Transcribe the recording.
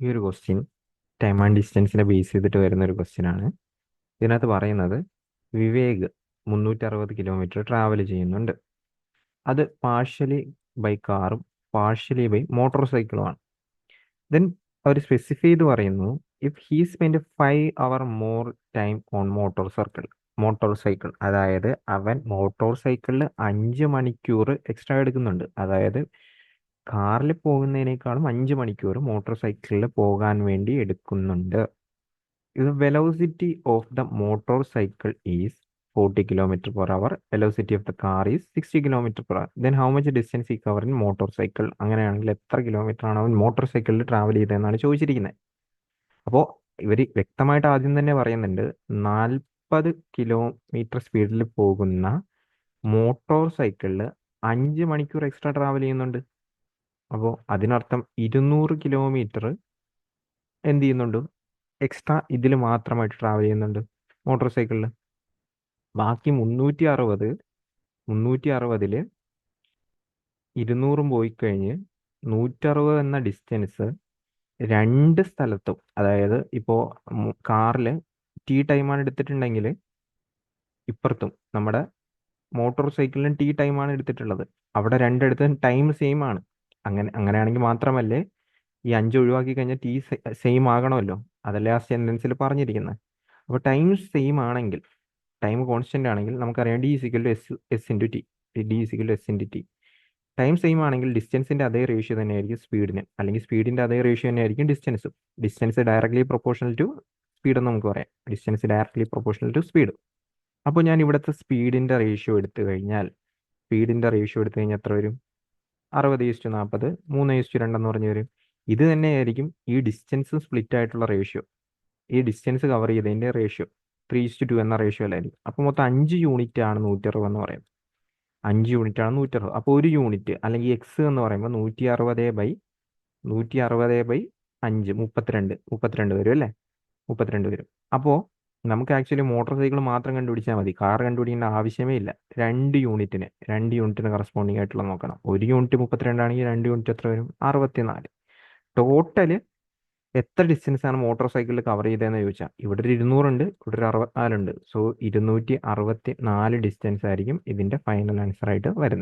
ഈ ഒരു question time and ഡിസ്റ്റൻസിനെ base ചെയ്തിട്ട് വരുന്ന ഒരു ക്വസ്റ്റ്യൻ ആണ്. ഇതിനകത്ത് പറയുന്നത് വിവേക് 360 കിലോമീറ്റർ ട്രാവൽ ചെയ്യുന്നുണ്ട്. അത് പാർഷ്യലി ബൈ കാറും പാർഷ്യലി ബൈ മോട്ടോർ സൈക്കിളുമാണ്. ദെൻ അവർ സ്പെസിഫൈ ചെയ്ത് പറയുന്നു, if he spend 5 hour more time on motorcycle, അതായത് അവൻ മോട്ടോർ സൈക്കിളിൽ 5 മണിക്കൂർ എക്സ്ട്രാ എടുക്കുന്നുണ്ട്. അതായത് കാറിൽ പോകുന്നതിനേക്കാളും 5 മണിക്കൂർ മോട്ടോർ സൈക്കിളിൽ പോകാൻ വേണ്ടി എടുക്കുന്നുണ്ട്. The velocity of the motorcycle is 40 kilometer per hour. Velocity of the car is 60 kilometer per hour. Then how much distance he cover in motorcycle? അങ്ങനെയാണെങ്കിൽ എത്ര കിലോമീറ്റർ ആണ് അവൻ മോട്ടോർ സൈക്കിളിൽ ട്രാവൽ ചെയ്തതെന്നാണ് ചോദിച്ചിരിക്കുന്നത്. അപ്പോൾ ഇവർ വ്യക്തമായിട്ട് ആദ്യം തന്നെ പറയുന്നുണ്ട്, 40 കിലോമീറ്റർ സ്പീഡിൽ പോകുന്ന മോട്ടോർ സൈക്കിളിൽ 5 മണിക്കൂർ എക്സ്ട്രാ ട്രാവൽ ചെയ്യുന്നുണ്ട്. അപ്പോൾ അതിനർത്ഥം 200 കിലോമീറ്റർ എന്ത് ചെയ്യുന്നുണ്ട്, എക്സ്ട്രാ ഇതിൽ മാത്രമായിട്ട് ട്രാവൽ ചെയ്യുന്നുണ്ട് മോട്ടോർ സൈക്കിളിൽ. ബാക്കി 360 200 പോയി കഴിഞ്ഞ് 160 എന്ന ഡിസ്റ്റൻസ് രണ്ട് സ്ഥലത്തും, അതായത് ഇപ്പോൾ കാറിൽ ടീ ടൈമാണ് എടുത്തിട്ടുണ്ടെങ്കിൽ ഇപ്പുറത്തും നമ്മുടെ മോട്ടോർ സൈക്കിളിലും ടീ ടൈമാണ് എടുത്തിട്ടുള്ളത്. അവിടെ രണ്ടിടത്തും ടൈം സെയിം ആണ്. അങ്ങനെയാണെങ്കിൽ മാത്രമല്ലേ ഈ 5 ഒഴിവാക്കി കഴിഞ്ഞാൽ ടീ സെയിം ആകണമല്ലോ. അതല്ലേ ആ സെന്റൻസിൽ പറഞ്ഞിരിക്കുന്നത്. അപ്പോൾ ടൈം സെയിം ആണെങ്കിൽ, ടൈം കോൺസ്റ്റന്റ് ആണെങ്കിൽ നമുക്കറിയാം D equal to S into T. D equal to S into T. Time same ആണെങ്കിൽ ഡിസ്റ്റൻസിന്റെ അതേ റേഷ്യോ തന്നെയായിരിക്കും സ്പീഡിന്, അല്ലെങ്കിൽ സ്പീഡിന്റെ അതേ റേഷ്യോ തന്നെയായിരിക്കും ഡിസ്റ്റൻസും. Distance directly proportional to speed എന്ന് നമുക്ക് പറയാം. Distance directly proportional to speed. അപ്പോൾ ഞാൻ ഇവിടുത്തെ സ്പീഡിന്റെ റേഷ്യോ എടുത്തു കഴിഞ്ഞാൽ എത്ര വരും? 60:40, 3:2 എന്ന് പറഞ്ഞു വരും. ഇത് തന്നെയായിരിക്കും ഈ ഡിസ്റ്റൻസ് സ്പ്ലിറ്റ് ആയിട്ടുള്ള റേഷ്യോ. ഈ ഡിസ്റ്റൻസ് കവർ ചെയ്തതിന്റെ റേഷ്യോ 3:2 എന്ന റേഷ്യോ അല്ലായിരിക്കും. അപ്പോൾ മൊത്തം 5 യൂണിറ്റ് ആണ് 160 എന്ന് പറയും. 5 യൂണിറ്റ് ആണ് 160. അപ്പോൾ ഒരു യൂണിറ്റ് അല്ലെങ്കിൽ എക്സ് എന്ന് പറയുമ്പോൾ 160/5 32 വരും അല്ലേ? 32 വരും. അപ്പോൾ നമുക്ക് ആക്ച്വലി മോട്ടോർ സൈക്കിൾ മാത്രം കണ്ടുപിടിച്ചാൽ മതി, കാർ കണ്ടുപിടിക്കേണ്ട ആവശ്യമേ ഇല്ല. 2 യൂണിറ്റിന് കറസ്പോണ്ടിങ് ആയിട്ടുള്ള നോക്കണം. ഒരു യൂണിറ്റ് 32 ആണെങ്കിൽ 2 യൂണിറ്റ് എത്ര വരും? 64. ടോട്ടല് എത്ര ഡിസ്റ്റൻസ് ആണ് മോട്ടോർ സൈക്കിളിൽ കവർ ചെയ്തതെന്ന് ചോദിച്ചാൽ, ഇവിടെ ഒരു 200 ഉണ്ട്, ഇവിടെ ഒരു 64 ഉണ്ട്. സോ 264 ഡിസ്റ്റൻസ് ആയിരിക്കും ഇതിന്റെ ഫൈനൽ ആൻസർ ആയിട്ട് വരുന്നത്.